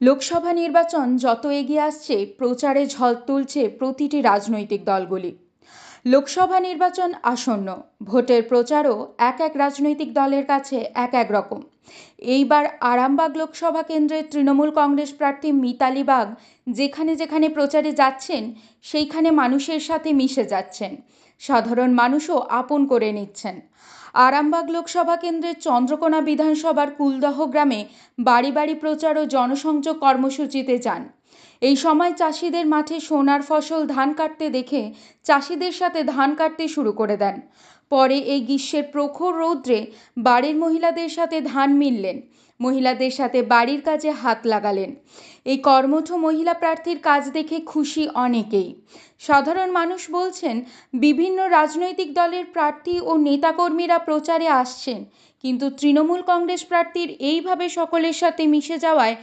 লোকসভা নির্বাচন যত এগিয়ে আসছে, প্রচারে ঝড় তুলছে প্রতিটি রাজনৈতিক দলগুলি। লোকসভা নির্বাচন আসন্ন, ভোটের প্রচারও এক এক রাজনৈতিক দলের কাছে এক এক রকম। এইবার আরামবাগ লোকসভা কেন্দ্রের তৃণমূল কংগ্রেস প্রার্থী মিতালি বাগ যেখানে যেখানে প্রচারে যাচ্ছেন, সেইখানে মানুষের সাথে মিশে যাচ্ছেন, সাধারণ মানুষও আপন করে নিচ্ছেন। আরামবাগ লোকসভা কেন্দ্রের চন্দ্রকোনা বিধানসভার কুলদহ গ্রামে বাড়ি বাড়ি প্রচার ও জনসংযোগ কর্মসূচিতে যান। এই সময় চাষিদের মাঠে সোনার ফসল ধান কাটতে দেখে চাষিদের সাথে ধান কাটতে শুরু করে দেন। পরে এই গ্রীষ্মের প্রখর রৌদ্রে বাড়ির মহিলাদের সাথে ধান মিললেন, মহিলাদের সাথে বাড়ির কাজে হাত লাগালেন। এই কর্মঠ মহিলা প্রার্থীর কাজ দেখে খুশি অনেকেই। সাধারণ মানুষ বলছেন, বিভিন্ন রাজনৈতিক দলের প্রার্থী ও নেতাকর্মীরা প্রচারে আসছেন, কিন্তু তৃণমূল কংগ্রেস প্রার্থীর এইভাবে সকলের সাথে মিশে যাওয়ায়